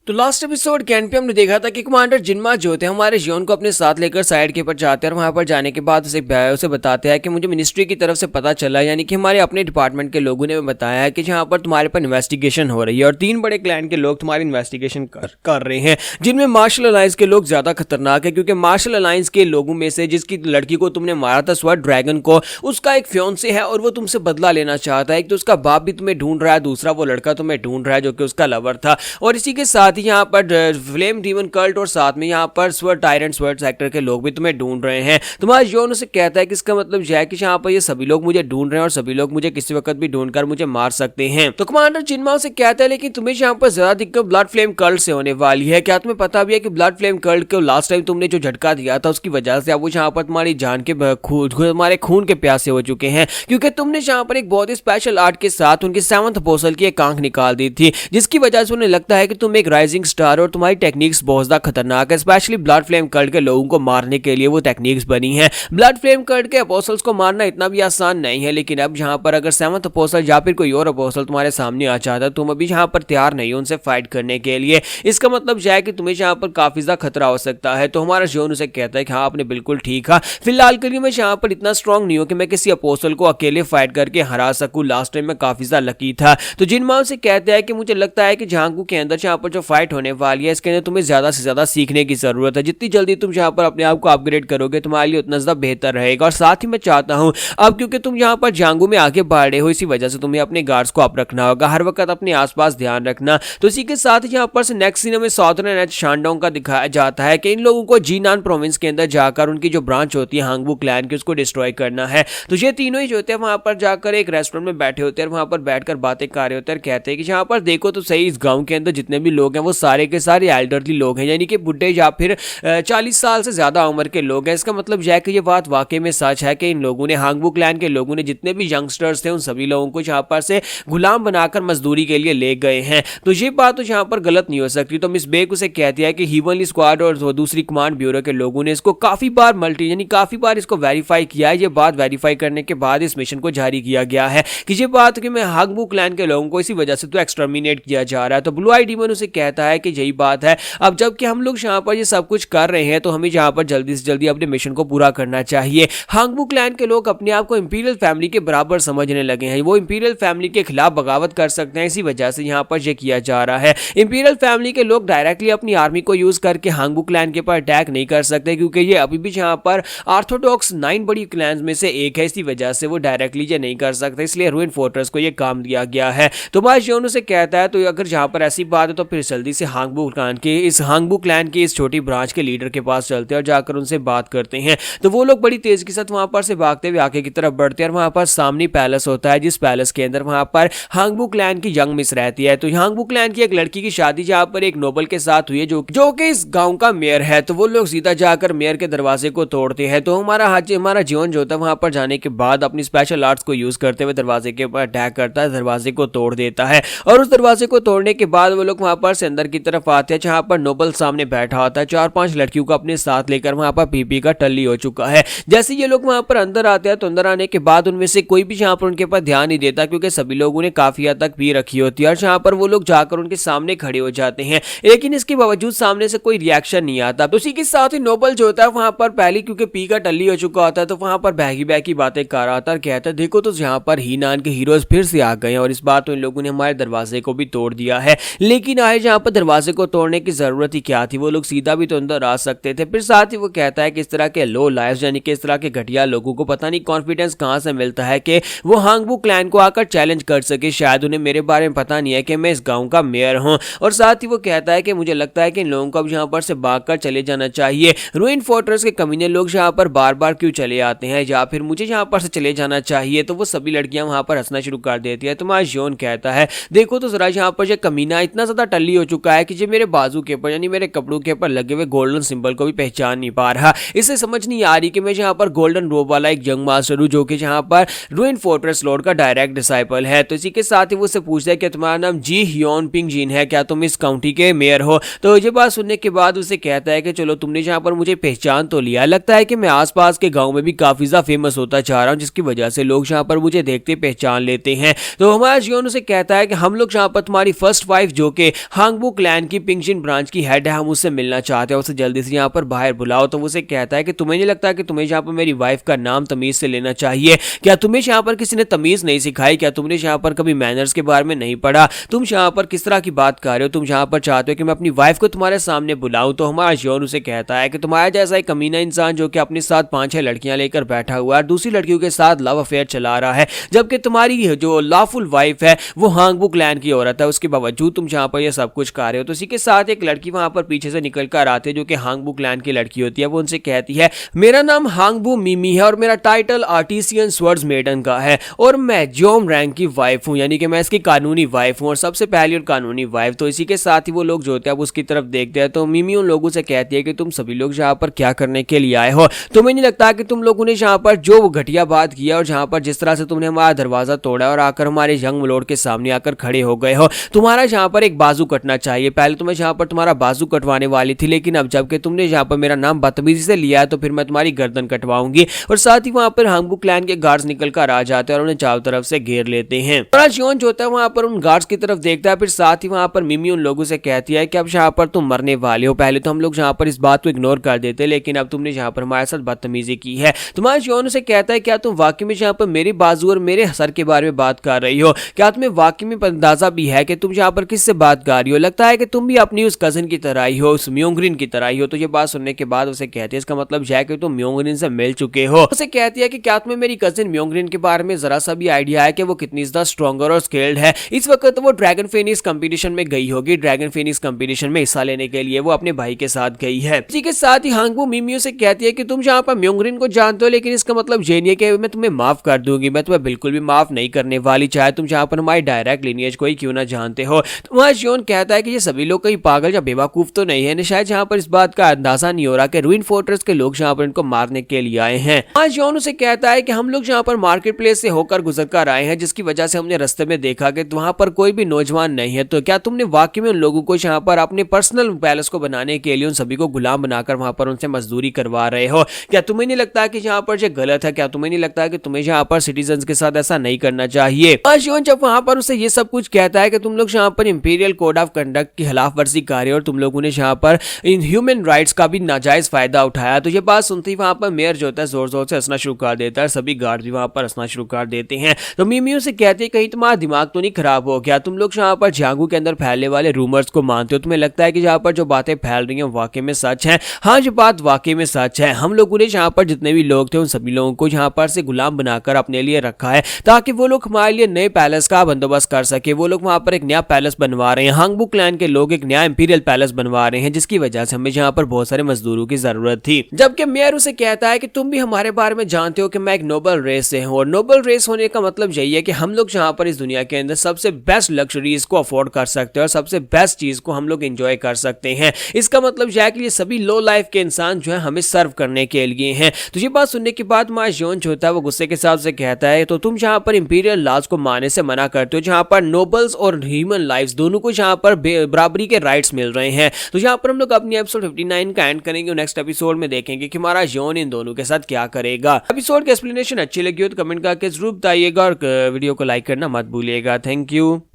तो last episode के and पे हमने देखा था कि कमांडर जिनमा जो थे हमारे जियोन को अपने साथ लेकर साइड के ऊपर जाते हैं और वहां पर जाने के बाद उसे बताते हैं कि मुझे मिनिस्ट्री की तरफ से पता चला, यानी कि हमारे अपने डिपार्टमेंट के लोगों ने बताया है कि जहां पर तुम्हारे पर इन्वेस्टिगेशन हो रही है और 3 बड़े क्लैन के लोग तुम्हारी इन्वेस्टिगेशन कर रहे हैं, जिनमें मार्शल अलायंस के लोग ज्यादा खतरनाक है। क्योंकि मार्शल अलायंस के लोगों में से जिसकी लड़की को तुमने मारा था स्वर्ड ड्रैगन को, उसका एक फियोंसे है और वो तुमसे बदला लेना चाहता है। एक तो उसका बाप भी तुम्हें ढूंढ रहा है, दूसरा वो लड़का तुम्हें ढूंढ रहा है जो कि उसका लवर था, और इसी के साथ ही यहाँ पर फ्लेम डीमन कल्ट और साथ में यहाँ पर स्वर्ड टायरेंट स्वर्ड सेक्टर के लोग भी तुम्हें ढूंढ रहे हैं। तुम्हारा जोन उसे कहता है कि इसका मतलब यह है कि यहाँ पर ये सभी लोग मुझे ढूंढ रहे हैं और सभी लोग मुझे किसी वक्त भी ढूंढकर मुझे मार सकते हैं। तो कमांडर जिनमा उसे कहता है लेकिन तुम्हें यहाँ पर ज्यादा दिक्कत ब्लड फ्लेम कल्ट से होने वाली है। क्या तुम्हें पता भी है कि ब्लड फ्लेम कल्ट को लास्ट टाइम तुमने जो झटका दिया था उसकी वजह से अब वो यहाँ पर तुम्हारी जान के तुम्हारे खून के प्यासे हो चुके हैं, क्योंकि तुमने यहाँ पर एक बहुत ही स्पेशल आर्ट के साथ उनके 7th अपोस्टल की एक आंख निकाल दी थी, जिसकी वजह से उन्हें लगता है कि तुम एक राइजिंग स्टार और तुम्हारी टेक्निक्स बहुत ज्यादा खतरनाक है। स्पेशली ब्लड फ्लेम कल्ट के लोगों को मारने के लिए वो टेक्निक्स बनी है। ब्लड फ्लेम कल्ट के अपोस्टल्स को मारना इतना भी आसान नहीं है, लेकिन अब यहाँ पर अगर 7th अपोस्टल या फिर कोई और अपोस्टल तुम्हारे सामने आ जाता है, तुम अभी यहाँ पर तैयार नहीं हो उनसे फाइट करने के लिए। इसका मतलब यह है कि तुम्हें यहाँ पर काफी ज्यादा खतरा हो सकता है। तो हमारा जोन उसे कहता है कि हाँ आपने बिल्कुल ठीक है, फिलहाल के लिए मैं यहाँ पर इतना स्ट्रॉन्ग नहीं हूँ कि मैं किसी अपोस्टल को अकेले फाइट करके हरा सकूं। लास्ट टाइम मैं काफी ज्यादा लकी था। तो जिनमा से कहते हैं कि मुझे लगता है कि झांगू के अंदर यहाँ पर जो फाइट होने वाली है इसके अंदर तुम्हें ज्यादा से ज्यादा सीखने की जरूरत है। जितनी जल्दी तुम यहाँ पर अपने आप को अपग्रेड करोगे तुम्हारे लिए उतना ज्यादा बेहतर रहेगा। और साथ ही मैं चाहता हूँ अब क्योंकि तुम यहाँ पर झांगू में आगे बढ़ रहे हो, इसी वजह से तुम्हें अपने गार्ड्स को अप रखना होगा, हर वक्त अपने आसपास ध्यान रखना। तो इसी के साथ यहाँ पर से नेक्स्ट सीन में साउथर्न एंड शानडोंग का दिखाया जाता है कि इन लोगों को जीनान प्रोविंस के अंदर जाकर उनकी जो ब्रांच होती है हांगबू क्लैन की उसको डिस्ट्रॉय करना है। तो ये तीनों ही जो होते हैं वहां पर जाकर एक रेस्टोरेंट में बैठे होते हैं, वहां पर बैठकर बातें कर रहे होते हैं और कहते हैं कि यहाँ पर देखो तो सही, इस गांव के अंदर जितने भी लोग हैं वो सारे के सारे एल्डरली लोग हैं, यानी कि बुढ़े या फिर 40 साल से ज्यादा उम्र के लोग हैं। इसका मतलब यह है कि ये बात वाकई में सच है कि इन लोगों ने हांगबू क्लैन के लोगों ने जितने भी यंगस्टर्स थे उन सभी लोगों को यहाँ पर से गुलाम बनाकर मजदूरी के लिए ले गए हैं। तो ये बात तो यहाँ पर गलत नहीं हो सकती। तो मिस बेक उसे कहती है कि हीवनली स्क्वाड और दूसरी कमांड ब्यूरो के लोगों ने इसको काफी बार काफी बार इसको वेरीफाई किया है। ये बात वेरीफाई करने के बाद इस मिशन को जारी किया गया है कि ये बात कि मैं हांगबू क्लैन के लोगों को इसी वजह से तो एक्सटर्मिनेट किया जा रहा है। तो ब्लू आई डीमन उसे कहता है कि यही बात है, अब जबकि हम लोग यहाँ पर ये सब कुछ कर रहे हैं तो हमें यहाँ पर जल्दी से जल्दी अपने मिशन को पूरा करना चाहिए। हांगबू क्लैन के लोग अपने आप को इंपीरियल फैमिली के बराबर समझने लगे हैं, वो इंपीरियल फैमिली के खिलाफ बगावत कर सकते हैं, इसी वजह से यहाँ पर ये किया जा रहा है। इंपीरियल फैमिली के लोग डायरेक्टली अपनी आर्मी को यूज करके हांगबू क्लैन के ऊपर अटैक नहीं कर सकते, क्योंकि ये अभी भी यहाँ पर ऑर्थोडॉक्स 9 बड़ी क्लैंस में से एक है, इसी वजह से वो डायरेक्टली ये नहीं कर सकते, इसलिए रूइन फोर्ट्रेस को ये काम दिया गया है। तो मार्शियोन से कहता है तो अगर जहाँ पर ऐसी बात है तो फिर जल्दी से हांगबू क्लैन की इस छोटी ब्रांच के लीडर के पास चलते हैं और जाकर उनसे बात करते हैं। तो वो लोग बड़ी तेजी के साथ वहां पर से भागते हुए आगे की तरफ बढ़ते हैं और वहां पर सामने पैलेस होता है, जिस पैलेस के अंदर वहां पर हांगबू क्लैन की यंग मिस रहती है। तो हांगबू क्लैन की एक लड़की की शादी जहां पर एक नोबल के साथ हुई है जो कि इस गांव का मेयर है। तो वो लोग सीधा जाकर मेयर के दरवाजे को तोड़ते हैं। तो हमारा जीवन जो होता है वहां पर जाने के बाद अपनी स्पेशल आर्ट्स को यूज करते हुए दरवाजे के ऊपर अटैक करता है, दरवाजे को तोड़ देता है। और उस दरवाजे को तोड़ने के बाद वो लोग वहां पर से अंदर की तरफ आते हैं, जहां पर नोबल सामने बैठा होता है, 4-5 लड़कियों को अपने साथ लेकर वहां पर पीपी का टल्ली हो चुका है। जैसे ये लोग वहां पर अंदर आते हैं तो अंदर आने के बाद उनमें से कोई भी यहाँ पर उनके पास ध्यान नहीं देता, क्योंकि सभी लोगों ने काफी हद तक पी रखी होती है और जहां पर वो लोग जाकर उनके सामने खड़े हो जाते हैं, लेकिन इसके बावजूद सामने से कोई रिएक्शन नहीं आता। तो उसी के साथ ही नोबल जो होता है वहां पर पहले क्योंकि पी का टल्ली हो चुका होता है तो वहां पर बैगी बातें कर रहा था और कहता है देखो तो यहाँ पर हीनान के हीरोज फिर से आ गए हैं और इस बार तो इन लोगों ने हमारे दरवाजे को भी तोड़ दिया है। लेकिन आए जहाँ पर दरवाजे को तोड़ने की जरूरत ही क्या थी, वो लोग सीधा भी तो अंदर आ सकते थे। फिर साथ ही वो कहता है कि इस तरह के लो लाइफ यानी कि इस तरह के घटिया लोगों को पता नहीं कॉन्फिडेंस कहां से मिलता है कि वो हांगबू क्लैन को आकर चैलेंज कर सके। शायद उन्हें मेरे बारे में पता नहीं है कि मैं इस गांव का मेयर हूं। और साथ ही वो कहता है कि मुझे लगता है कि इन लोगों को अब यहाँ पर से भागकर चले जाना चाहिए। रूइन फोर्ट्रेस के कमीने लोग यहाँ पर बार बार क्यों चले आते हैं, या फिर मुझे यहाँ पर से चले जाना चाहिए। तो वो सभी लड़कियां वहां पर हंसना शुरू कर देती है। तो मार्शियोन कहता है देखो तो जरा यहाँ पर ये कमीना इतना ज्यादा टल्ली हो चुका है कि जो मेरे बाजू के ऊपर यानी मेरे कपड़ों के ऊपर लगे हुए गोल्डन सिंबल को भी पहचान नहीं पा रहा। इसे समझ नहीं आ रही कि मैं यहाँ पर गोल्डन रोब वाला एक जंग मास्टर हूँ जो कि यहाँ पर रूइन फोर्ट्रेस लॉर्ड का डायरेक्ट डिसाइपल है। तो इसी के साथ ही वो उससे पूछता है कि तुम्हारा नाम जी ह्योन पिंग जीन है, क्या तुम इस काउंटी के मेयर हो। तो ये बात सुनने के बाद उसे कहता है कि चलो तुमने यहाँ पर मुझे पहचान तो लिया, लगता है कि मैं आसपास के गाँव में भी काफी ज्यादा फेमस होता जा रहा हूँ, जिसकी वजह से लोग यहाँ पर मुझे देखते पहचान लेते हैं। तो हमारा जियोन उसे कहता है कि हम लोग यहाँ पर तुम्हारी फर्स्ट वाइफ जो कि हांग हांगबू क्लैन की पिंगजिन ब्रांच की हेड है, हम उससे मिलना चाहते हैं, उसे जल्दी से यहाँ पर बाहर बुलाओ। तो वो उसे कहता है कि तुम्हें नहीं लगता कि तुम्हें यहाँ पर मेरी वाइफ का नाम तमीज से लेना चाहिए? क्या तुम्हें यहाँ पर किसी ने तमीज नहीं सिखाई? क्या तुमने यहाँ पर कभी मैनर्स के बारे में नहीं पढ़ा? तुम यहाँ पर किस तरह की बात कर रहे हो? तुम यहाँ पर चाहते हो कि मैं अपनी वाइफ को तुम्हारे सामने बुलाऊं? तो हमारा जॉन उसे कहता है कि तुम्हारा जैसा एक कमीना इंसान जो कि अपने साथ 5-6 लड़कियां लेकर बैठा हुआ है, दूसरी लड़कियों के साथ लव अफेयर चला रहा है, जबकि तुम्हारी जो लॉफुल वाइफ है वो हांगबू क्लैन की औरत है, उसके बावजूद तुम यहाँ पर ये सब कुछ कर रहे हो। तो इसी के साथ एक लड़की वहां पर पीछे से निकल कर आते जो कि हांगबू क्लैन की लड़की होती है। वो उनसे कहती है मेरा नाम हांगबू मिमी है और मेरा टाइटल आर्टिसियन स्वर्ड्स मेडन का है और मैं जोम रैंक की वाइफ हूं, यानी कि मैं इसकी कानूनी वाइफ हूं और सबसे पहली और कानूनी वाइफ। तो इसी के साथ ही वो लोग जो होते हैं उसकी तरफ देखते हैं। तो मिमी उन लोगों से कहती है कि तुम सभी लोग यहाँ पर क्या करने के लिए आए हो? तुम्हें नहीं लगता कि तुम लोगों ने यहाँ पर जो घटिया बात किया और जहाँ पर जिस तरह से तुमने हमारा दरवाजा तोड़ा और आकर हमारे यंग मलोड के सामने आकर खड़े हो गए हो, तुम्हारा यहाँ पर एक बाजू कटना चाहिए। पहले तो मैं यहाँ पर तुम्हारा बाजू कटवाने वाली थी, लेकिन अब जबकि तुमने यहाँ पर मेरा नाम बदतमीजी से लिया है तो फिर मैं तुम्हारी गर्दन कटवाऊंगी। और साथ ही वहां पर हांगबू क्लैन के गार्ड्स निकल कर आ जाते हैं और उन्हें चारों तरफ से घेर लेते हैं। और जियोन जो होता है वहां पर उन गार्ड्स की तरफ देखता है, फिर साथ ही वहां पर मिमी उन लोगों से कहती है कि अब यहाँ पर तुम मरने वाले हो। पहले तो हम लोग यहाँ पर इस बात को इग्नोर कर देते, लेकिन अब तुमने यहाँ पर हमारे साथ बदतमीजी की है। तुम्हारा जियोन से कहता है क्या तुम वाकई में यहाँ पर मेरे बाजू और मेरे सर के बारे में बात कर रही हो? क्या तुम्हें वाकई में अंदाजा भी है कि तुम यहाँ पर किससे बात कर रही हो? लगता है कि तुम भी अपनी उस कजिन की तरह ही हो, उस म्योंगरिन की तरह ही हो। तो ये बात सुनने के बाद उसे कहती है इसका मतलब है कि तुम म्योंगरिन से मिल चुके हो। उसे कहती है कि क्या तुम्हें मेरी कजिन म्योंगरिन के बारे में जरा सा भी आइडिया है कि वो कितनी ज्यादा स्ट्रॉन्गर और स्किल्ड है? इस वक्त वो ड्रैगन फिनिक्स कंपटीशन में गई होगी, ड्रैगन फिनिक्स कंपटीशन में हिस्सा लेने के लिए वो अपने भाई के साथ गई है। इसी के साथ ही हांगबू मिमियो से कहती है कि तुम जहां पर म्योंगरिन को जानते हो, लेकिन इसका मतलब ये नहीं है कि मैं तुम्हें माफ कर दूंगी। मैं तुम्हें बिल्कुल भी माफ नहीं करने वाली, चाहे तुम जहां पर हमारी डायरेक्ट लिनियज को ही क्यों ना जानते हो। तुम्हारा जियोन कहता है कि ये सभी लोग कहीं पागल या बेवकूफ तो नहीं है, शायद जहां पर इस बात का अंदाजा नहीं हो रहा कि रूइन फोर्ट्रेस के लोग जहां पर इनको मारने के लिए आए हैं। आज जियोन उसे कहता है कि हम लोग जहां पर मार्केट प्लेस से होकर गुजर कर आए हैं, जिसकी वजह से हमने रास्ते में देखा कि वहां पर कोई भी नौजवान नहीं है। तो क्या तुमने वाकई में उन लोगों को यहाँ पर अपने पर्सनल पैलेस को बनाने के लिए उन सभी को गुलाम बनाकर वहां पर उनसे मजदूरी करवा रहे हो? क्या तुम्हें नहीं लगता कि यहाँ पर ये गलत है? क्या तुम्हें नहीं लगता कि तुम्हें यहाँ पर सिटीजन के साथ ऐसा नहीं करना चाहिए? आज जियोन जब वहां पर उसे ये सब कुछ कहता है कि तुम लोग यहाँ पर इंपीरियल कोड ऑफ कंडक्ट की खिलाफ वर्जी कर रहे हो और तुम लोगों ने यहाँ पर इन ह्यूमन राइट्स का भी नाजायज फायदा उठाया, तो ये बात सुनते ही वहां पर मेयर जो होता है जोर जोर से हंसना शुरू कर देता है। सभी गार्ड भी वहां पर हंसना शुरू कर देते हैं। तो मिमियो से कहते हैं कहीं तुम्हारा दिमाग तो नहीं खराब हो गया? तुम लोग यहाँ पर झांगू के अंदर फैलने वाले रूमर्स को मानते हो? तुम्हें लगता है कि यहाँ पर जो बातें फैल रही हैं वाकई में सच है? हाँ, ये बात वाकई में सच है। हम लोगों ने यहाँ पर जितने भी लोग थे उन सभी लोगों को यहाँ पर से गुलाम बनाकर अपने लिए रखा है ताकि वो लोग हमारे लिए नए पैलेस का बंदोबस्त कर सके। वो लोग वहां पर एक नया पैलेस बनवा रहे हैं, हांगबू क्लैन के लोग एक नया इंपीरियल पैलेस बनवा रहे हैं, जिसकी वजह से हमें यहाँ पर बहुत सारे मजदूरों की जरूरत थी। जबकि मेयर उसे कहता है कि तुम भी हमारे बारे में जानते हो कि मैं एक नोबल रेस से हूँ और नोबल रेस होने का मतलब यही है कि हम लोग यहाँ पर इस दुनिया के अंदर सबसे बेस्ट लग्जरीज को अफोर्ड कर सकते हैं और सबसे बेस्ट चीज को हम लोग एंजॉय कर सकते हैं। इसका मतलब यह है कि ये सभी लो लाइफ के इंसान जो है हमें सर्व करने के लिए हैं। तो ये बात सुनने के बाद मां जियोन जो होता है वो गुस्से के साथ से कहता है तो तुम यहाँ पर इंपीरियल लॉज को मानने से मना करते हो, जहाँ पर नोबल्स और ह्यूमन लाइफ्स दोनों को यहाँ पर बराबरी के राइट्स मिल रहे हैं। तो यहाँ पर हम लोग अपनी एपिसोड 59 का एंड करेंगे और नेक्स्ट एपिसोड में देखेंगे कि हमारा जियोन इन दोनों के साथ क्या करेगा। एपिसोड की एक्सप्लेनेशन अच्छी लगी हो तो कमेंट करके जरूर बताइएगा और वीडियो को लाइक करना मत भूलिएगा। Thank you.